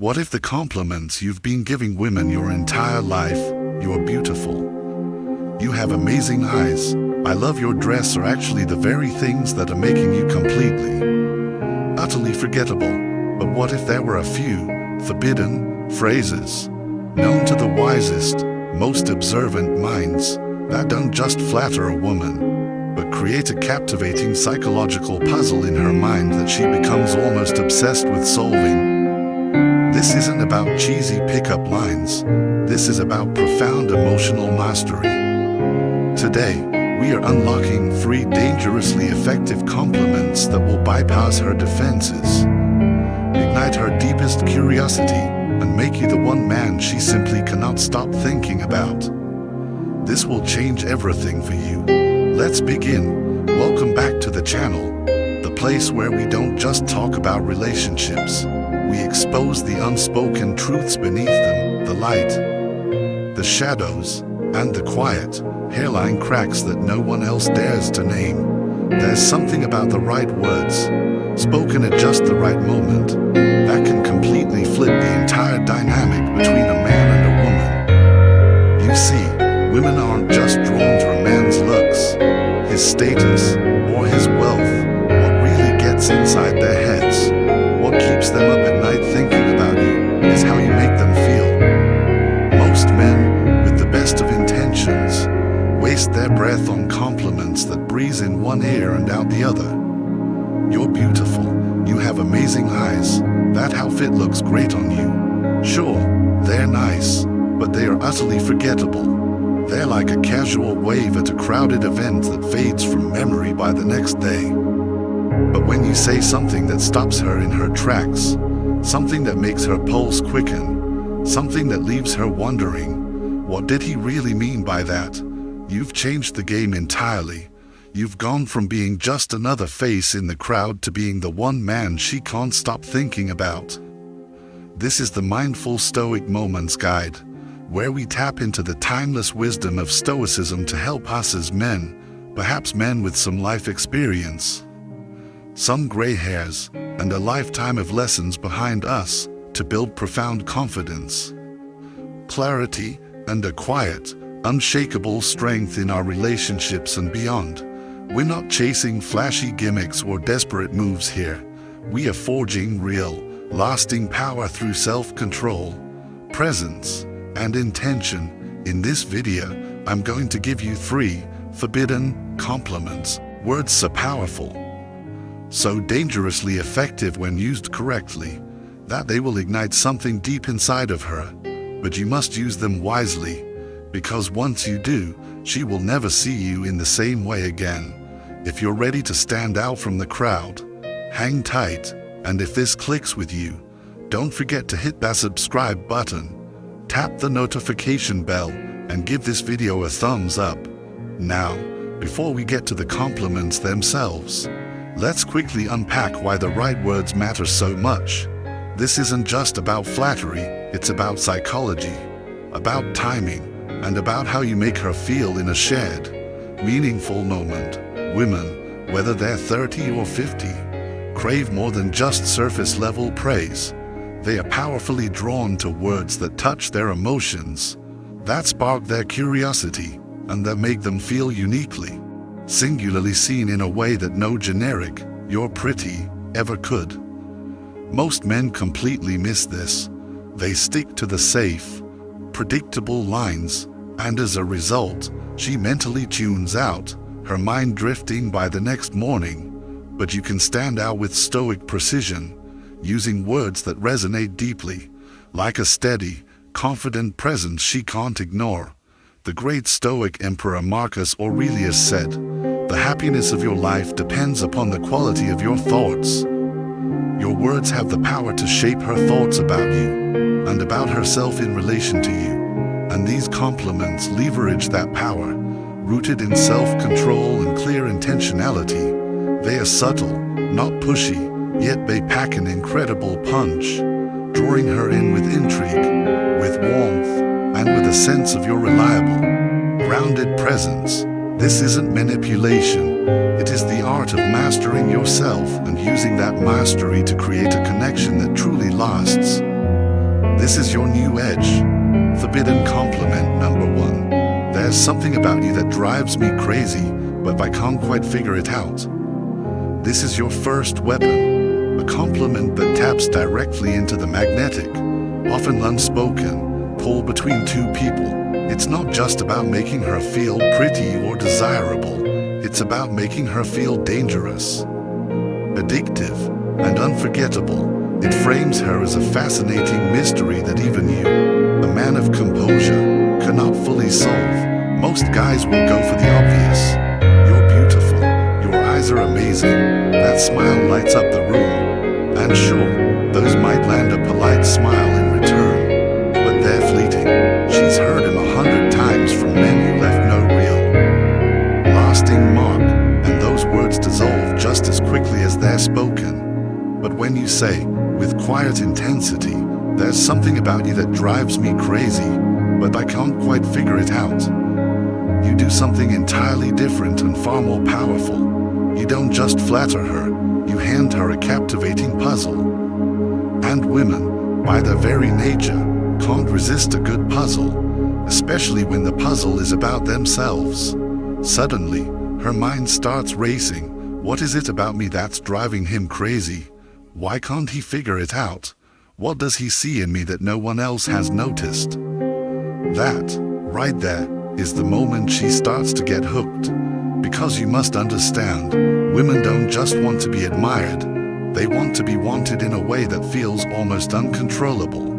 What if the compliments you've been giving women your entire life, "You're beautiful. You have amazing eyes. I love your dress," are actually the very things that are making you completely, utterly forgettable? But what if there were a few forbidden phrases, known to the wisest, most observant minds, that don't just flatter a woman, but create a captivating psychological puzzle in her mind that she becomes almost obsessed with solving? This isn't about cheesy pickup lines. This is about profound emotional mastery. Today, we are unlocking 3 dangerously effective compliments that will bypass her defenses, ignite her deepest curiosity, and make you the one man she simply cannot stop thinking about. This will change everything for you. Let's begin. Welcome back to the channel, the place where we don't just talk about relationships. We expose the unspoken truths beneath them, the light, the shadows, and the quiet, hairline cracks that no one else dares to name. There's something about the right words, spoken at just the right moment, that can completely flip the entire dynamic between a man and a woman. You see, women aren't just drawn to a man's looks, his status, or his wealth. What really gets inside their heads, what keeps them up at night thinking about you, is how you make them feel. Most men, with the best of intentions, waste their breath on compliments that breeze in one ear and out the other. "You're beautiful. You have amazing eyes. That outfit looks great on you." Sure, they're nice, but they are utterly forgettable. They're like a casual wave at a crowded event that fades from memory by the next day. But when you say something that stops her in her tracks, something that makes her pulse quicken, something that leaves her wondering, what did he really mean by that? You've changed the game entirely. You've gone from being just another face in the crowd to being the one man she can't stop thinking about. This is the Mindful Stoic Moments Guide, where we tap into the timeless wisdom of Stoicism to help us as men, perhaps men with some life experience, some gray hairs, and a lifetime of lessons behind us, to build profound confidence, clarity, and a quiet, unshakable strength in our relationships and beyond. We're not chasing flashy gimmicks or desperate moves here. We are forging real, lasting power through self-control, presence, and intention. In this video, I'm going to give you 3 forbidden compliments, words so powerful, so dangerously effective when used correctly, that they will ignite something deep inside of her. But you must use them wisely, because once you do, she will never see you in the same way again. If you're ready to stand out from the crowd, hang tight, and if this clicks with you, don't forget to hit that subscribe button, tap the notification bell, and give this video a thumbs up. Now, before we get to the compliments themselves, let's quickly unpack why the right words matter so much. This isn't just about flattery, it's about psychology, about timing, and about how you make her feel in a shared, meaningful moment. Women, whether they're 30 or 50, crave more than just surface-level praise. They are powerfully drawn to words that touch their emotions, that spark their curiosity, and that make them feel uniquely, singularly seen in a way that no generic "you're pretty" ever could. Most men completely miss this. They stick to the safe, predictable lines, and as a result, she mentally tunes out, her mind drifting by the next morning. But you can stand out with stoic precision, using words that resonate deeply, like a steady, confident presence she can't ignore. The great Stoic Emperor Marcus Aurelius said, "The happiness of your life depends upon the quality of your thoughts." Your words have the power to shape her thoughts about you, and about herself in relation to you. And these compliments leverage that power, rooted in self-control and clear intentionality. They are subtle, not pushy, yet they pack an incredible punch, drawing her in with intrigue, with warmth, and with a sense of your reliable, grounded presence. This isn't manipulation. It is the art of mastering yourself and using that mastery to create a connection that truly lasts. This is your new edge. Forbidden compliment number 1. There's something about you that drives me crazy, but I can't quite figure it out. This is your first weapon, a compliment that taps directly into the magnetic, often unspoken, pull between two people. It's not just about making her feel pretty or desirable, it's about making her feel dangerous, addictive, and unforgettable. It frames her as a fascinating mystery that even you, a man of composure, cannot fully solve. Most guys will go for the obvious. You're beautiful. Your eyes are amazing. That smile lights up the room. And sure, those might land a polite smile in return, but they're fleeting. She's heard him 100 times from men who left no real lasting mark, and those words dissolve just as quickly as they're spoken. But when you say, with quiet intensity, there's something about you that drives me crazy, but I can't quite figure it out, you do something entirely different and far more powerful. You don't just flatter her, you hand her a captivating puzzle. And women, by their very nature, can't resist a good puzzle, especially when the puzzle is about themselves. Suddenly, her mind starts racing. What is it about me that's driving him crazy? Why can't he figure it out? What does he see in me that no one else has noticed? That, right there, is the moment she starts to get hooked. Because you must understand, women don't just want to be admired, they want to be wanted in a way that feels almost uncontrollable.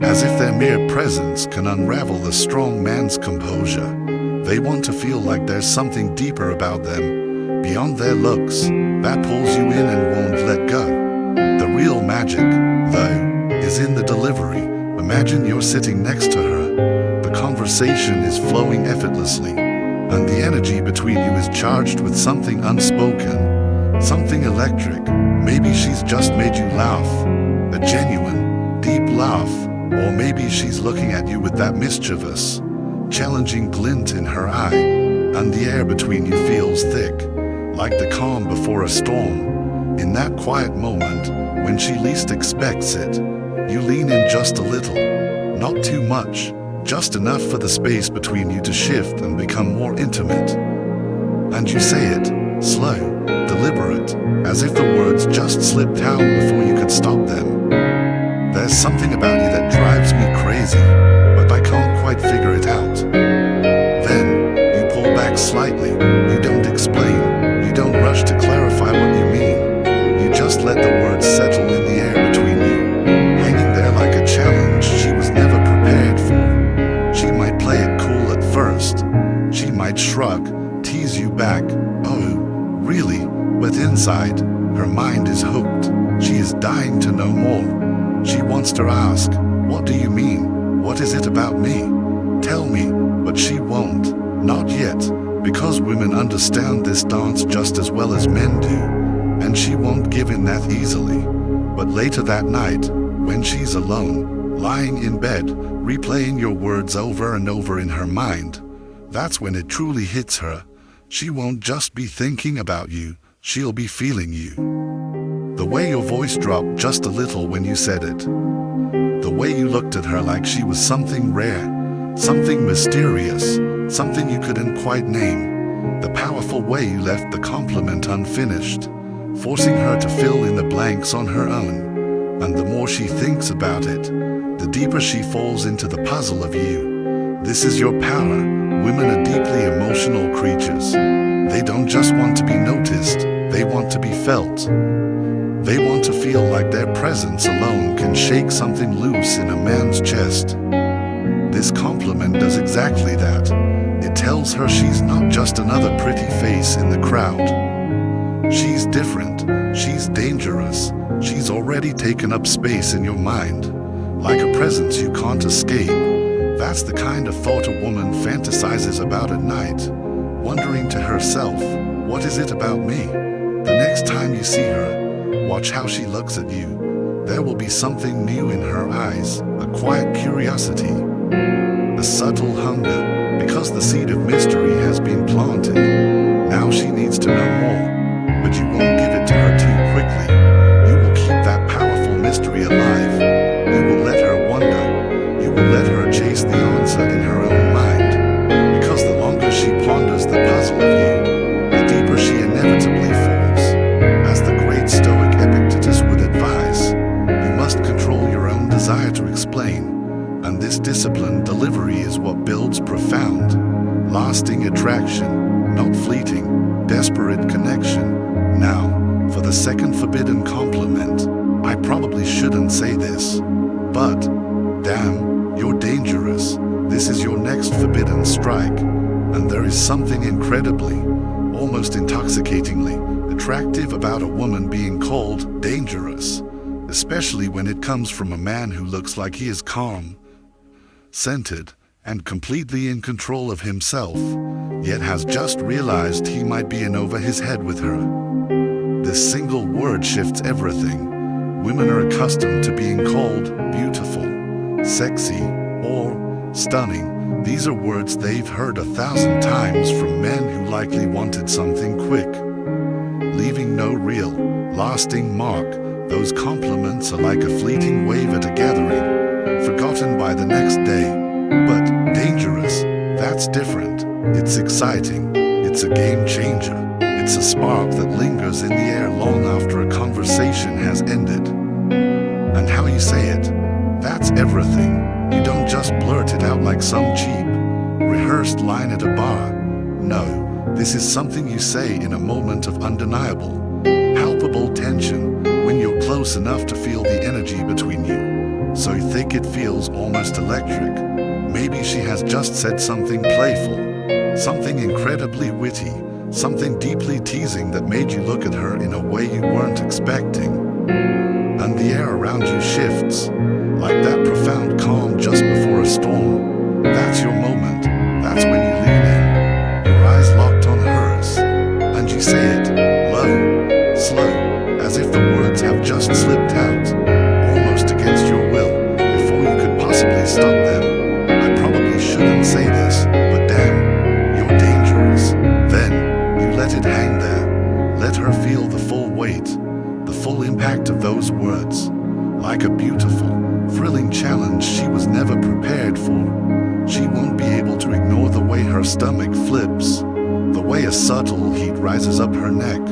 As if their mere presence can unravel the strong man's composure. They want to feel like there's something deeper about them, beyond their looks, that pulls you in and won't let go. The real magic, though, is in the delivery. Imagine you're sitting next to her. The conversation is flowing effortlessly, and the energy between you is charged with something unspoken, something electric. Maybe she's just made you laugh, a genuine, deep laugh, or maybe she's looking at you with that mischievous, challenging glint in her eye, and the air between you feels thick, like the calm before a storm. In that quiet moment, when she least expects it, you lean in just a little, not too much, just enough for the space between you to shift and become more intimate. And you say it, slow, deliberate, as if the words just slipped out before you could stop them. There's something about you that drives me crazy, but I can't quite figure it out. Then, you pull back slightly, you don't explain, you don't rush to clarify what you mean. You just let the words settle in the air between you, hanging there like a challenge she was never prepared for. She might play it cool at first, she might shrug, tease you back, oh, really? But inside, her mind is hooked. She is dying to know more. She wants to ask, what do you mean? What is it about me? Tell me, but she won't. Not yet, because women understand this dance just as well as men do, and she won't give in that easily. But later that night, when she's alone, lying in bed, replaying your words over and over in her mind, that's when it truly hits her. She won't just be thinking about you, she'll be feeling you. The way your voice dropped just a little when you said it. The way you looked at her like she was something rare, something mysterious, something you couldn't quite name. The powerful way you left the compliment unfinished, forcing her to fill in the blanks on her own. And the more she thinks about it, the deeper she falls into the puzzle of you. This is your power. Women are deeply emotional creatures. They don't just want to be noticed, they want to be felt. They want to feel like their presence alone can shake something loose in a man's chest. This compliment does exactly that. It tells her she's not just another pretty face in the crowd. She's different, she's dangerous, she's already taken up space in your mind, like a presence you can't escape. That's the kind of thought a woman fantasizes about at night, wondering to herself, what is it about me? The next time you see her, watch how she looks at you. There will be something new in her eyes, a quiet curiosity, a subtle hunger, because the seed of mystery has been planted. Now she needs to know more, but you won't give it to her too quickly. You will keep that powerful mystery alive. You will let her desire to explain, and this disciplined delivery is what builds profound, lasting attraction, not fleeting, desperate connection. Now, for the second forbidden compliment. I probably shouldn't say this, but damn, you're dangerous. This is your next forbidden strike, and there is something incredibly, almost intoxicatingly, attractive about a woman being called dangerous, especially when it comes from a man who looks like he is calm, centered, and completely in control of himself, yet has just realized he might be in over his head with her. This single word shifts everything. Women are accustomed to being called beautiful, sexy, or stunning. These are words they've heard 1,000 times from men who likely wanted something quick, leaving no real, lasting mark. Those compliments are like a fleeting wave at a gathering, forgotten by the next day. But dangerous, that's different. It's exciting. It's a game changer. It's a spark that lingers in the air long after a conversation has ended. And how you say it, that's everything. You don't just blurt it out like some cheap, rehearsed line at a bar. No, this is something you say in a moment of undeniable, palpable tension, when you're close enough to feel the energy between you, so thick it feels almost electric. Maybe she has just said something playful, something incredibly witty, something deeply teasing that made you look at her in a way you weren't expecting. And the air around you shifts, like that profound calm just before a storm. That's your moment. That's when you lean in, your eyes locked on hers, and you say it, low, slow, as if the words have just slipped out, almost against your will, before you could possibly stop them. I probably shouldn't say this, but damn, you're dangerous. Then, you let it hang there. Let her feel the full weight, the full impact of those words, like a beautiful, thrilling challenge she was never prepared for. She won't be able to ignore the way her stomach flips, the way a subtle heat rises up her neck,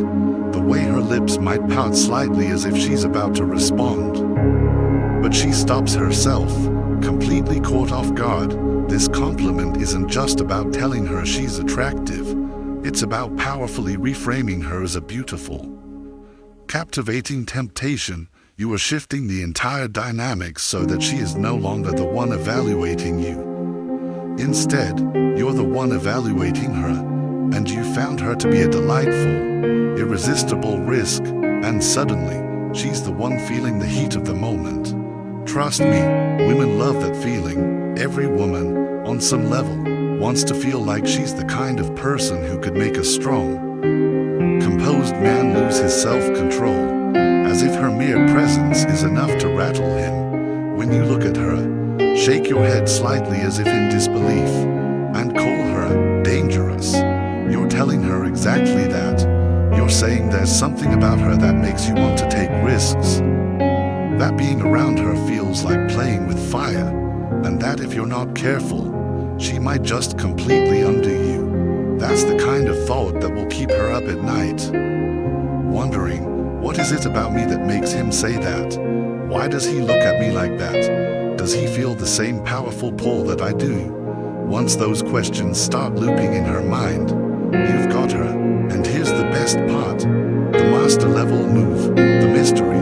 the way her lips might pout slightly as if she's about to respond. But she stops herself, completely caught off guard. This compliment isn't just about telling her she's attractive. It's about powerfully reframing her as a beautiful, captivating temptation. You are shifting the entire dynamic so that she is no longer the one evaluating you. Instead, you're the one evaluating her, and you found her to be a delightful, irresistible risk, and suddenly, she's the one feeling the heat of the moment. Trust me, women love that feeling. Every woman, on some level, wants to feel like she's the kind of person who could make a strong, composed man lose his self-control, as if her mere presence is enough to rattle him. When you look at her, shake your head slightly as if in disbelief, and call her dangerous. You're telling her exactly that. You're saying there's something about her that makes you want to take risks. That being around her feels like playing with fire, and that if you're not careful, she might just completely undo you. That's the kind of thought that will keep her up at night, wondering, what is it about me that makes him say that? Why does he look at me like that? Does he feel the same powerful pull that I do? Once those questions start looping in her mind, you've got her. And here's the best part, the master level move, the mystery.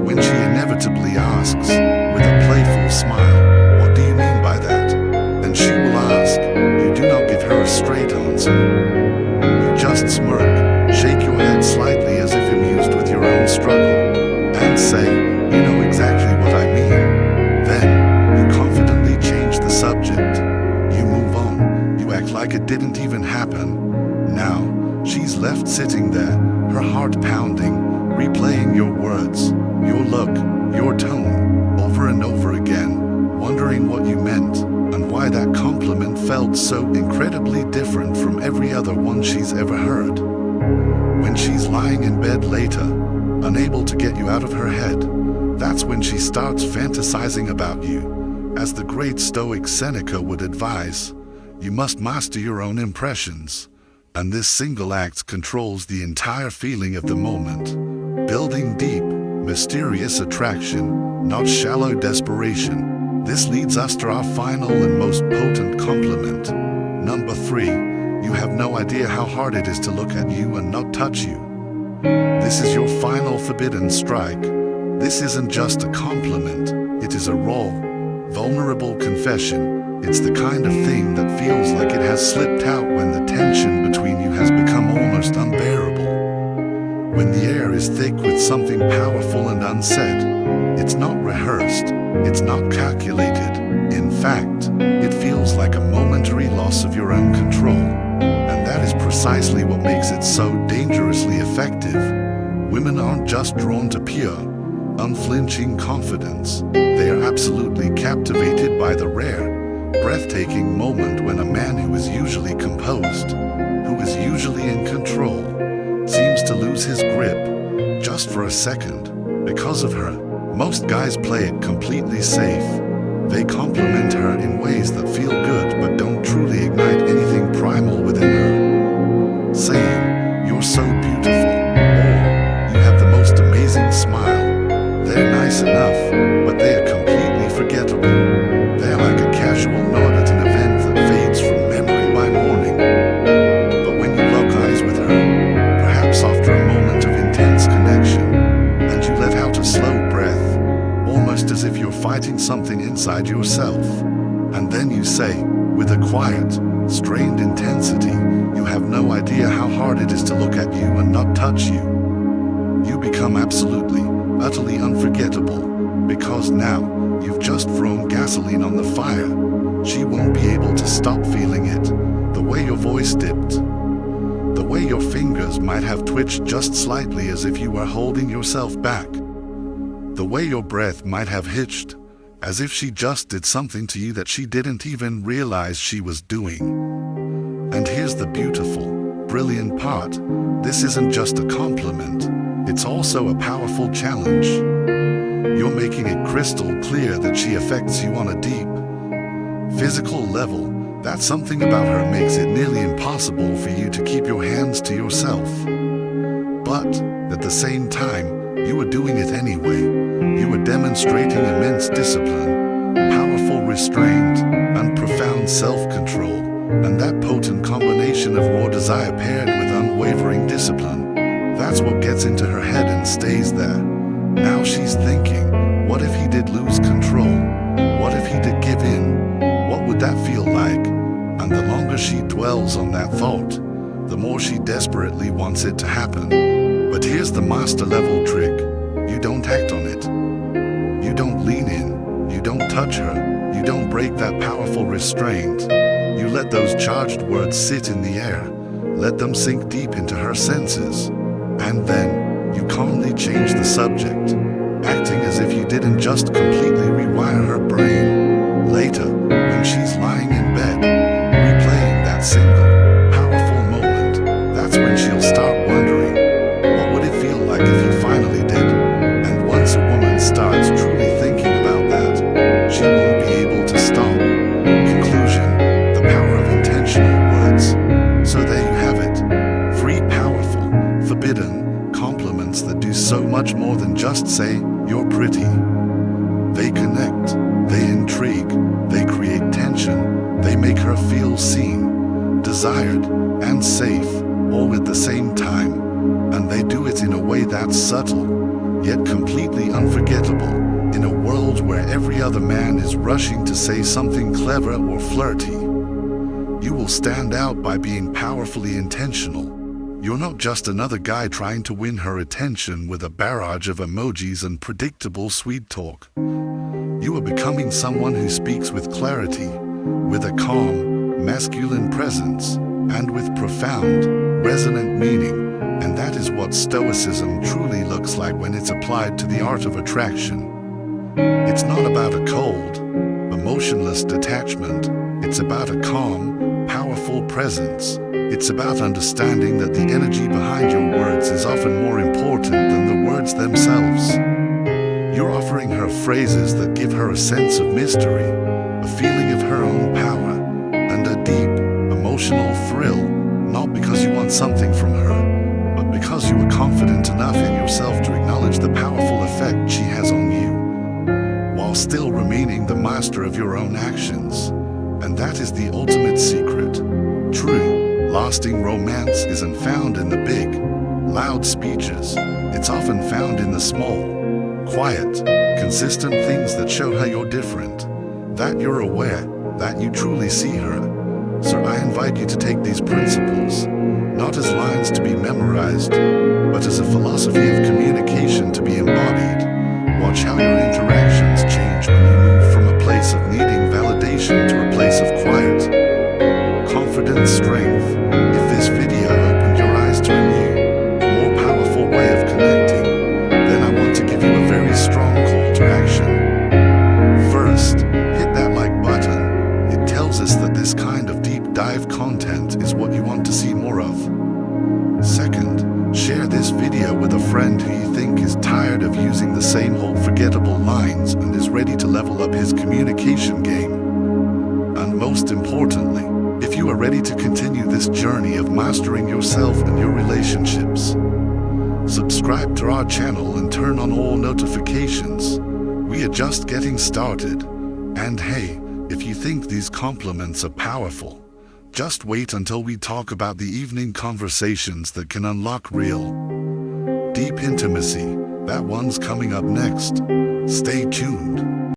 When she inevitably asks, with a playful smile, what do you mean by that? And she will ask, you do not give her a straight answer. You just smirk, shake your head slightly as if amused with your own struggle, and say, you know exactly what I mean. Then, you confidently change the subject. You move on, you act like it didn't even happen. Now, she's left sitting there, her heart pounding, replaying your words, your look, your tone, over and over again, wondering what you meant, and why that compliment felt so incredibly different from every other one she's ever heard. When she's lying in bed later, unable to get you out of her head, that's when she starts fantasizing about you. As the great Stoic Seneca would advise, you must master your own impressions. And this single act controls the entire feeling of the moment, building deep, Mysterious attraction, not shallow desperation. This leads us to our final and most potent compliment. Number 3, you have no idea how hard it is to look at you and not touch you. This is your final forbidden strike. This isn't just a compliment, it is a raw, vulnerable confession. It's the kind of thing that feels like it has slipped out when the tension between you has become almost unbearable. When the air is thick with something powerful and unsaid, it's not rehearsed, it's not calculated. In fact, it feels like a momentary loss of your own control. And that is precisely what makes it so dangerously effective. Women aren't just drawn to pure, unflinching confidence. They are absolutely captivated by the rare, breathtaking moment when a man who is usually composed, who is usually in control, seems to lose his grip, just for a second, because of her. Most guys play it completely safe. They compliment her in ways that feel good but don't truly ignite anything primal within her. Saying, "You're so beautiful," or "You have the most amazing smile." They're nice enough, but they are completely forgettable. They're like a casual nod at an event that fades from memory by morning. But when you lock eyes with her, perhaps after a moment of intense connection, and you let out a slow breath, almost as if you're fighting something inside yourself, and then you say, with a quiet, strained intensity, "You have no idea how hard it is to look at you and not touch you." You become absolutely, utterly unforgettable, because now you've just thrown gasoline on the fire. She won't be able to stop feeling it. The way your voice dipped, the way your fingers might have twitched just slightly as if you were holding yourself back, the way your breath might have hitched, as if she just did something to you that she didn't even realize she was doing. And here's the beautiful, brilliant part. This isn't just a compliment, it's also a powerful challenge. You're making it crystal clear that she affects you on a deep, physical level, that something about her makes it nearly impossible for you to keep your hands to yourself. But, at the same time, you are doing it anyway. You are demonstrating immense discipline, powerful restraint, and profound self-control. And that potent combination of raw desire paired with unwavering discipline, that's what gets into her head and stays there. Now she's thinking, what if he did lose control? What if he did give in? What would that feel like? And the longer she dwells on that thought, the more she desperately wants it to happen. But here's the master level trick. You don't act on it. You don't lean in. You don't touch her. You don't break that powerful restraint. You let those charged words sit in the air. Let them sink deep into her senses. And then, you calmly change the subject, acting as if you didn't just completely rewire her brain. Later, when she's lying in bed, replaying that single, powerful moment, that's when she'll start wondering, what would it feel like if he finally did? And once a woman starts truly thinking about that, she won't be able to stop. Conclusion, the power of intentional words. So there you have it. 3 powerful, forbidden compliments that do so much more than just say, "You're pretty." They connect, they intrigue, they create tension, they make her feel seen, desired, and safe, all at the same time. And they do it in a way that's subtle, yet completely unforgettable, in a world where every other man is rushing to say something clever or flirty. You will stand out by being powerfully intentional. You're not just another guy trying to win her attention with a barrage of emojis and predictable sweet talk. You are becoming someone who speaks with clarity, with a calm, masculine presence, and with profound, resonant meaning. And that is what Stoicism truly looks like when it's applied to the art of attraction. It's not about a cold, emotionless detachment. It's about a calm, powerful presence. It's about understanding that the energy behind your words is often more important than the words themselves. You're offering her phrases that give her a sense of mystery, a feeling of her own power, and a deep, emotional thrill, not because you want something from her, but because you are confident enough in yourself to acknowledge the powerful effect she has on you, while still remaining the master of your own actions. And that is the ultimate secret. True, lasting romance isn't found in the big, loud speeches. It's often found in the small, quiet, consistent things that show her you're different, that you're aware, that you truly see her. So I invite you to take these principles, not as lines to be memorized, but as a philosophy of communication to be embodied. Watch how your interactions change when you move from a place of needing validation to a place of quiet, confident strength. If this video opened your eyes to a new, more powerful way of connecting, then I want to give you a very strong call to action. First, hit that like button. It tells us that this kind of deep dive content is what you want to see more of. Second, share this video with a friend who you think is tired of using the same old forgettable lines and is ready to level up his communication game. And most importantly, if you are ready to continue this journey of mastering yourself and your relationships, subscribe to our channel and turn on all notifications. We are just getting started. And hey, if you think these compliments are powerful, just wait until we talk about the evening conversations that can unlock real, deep intimacy. That one's coming up next. Stay tuned.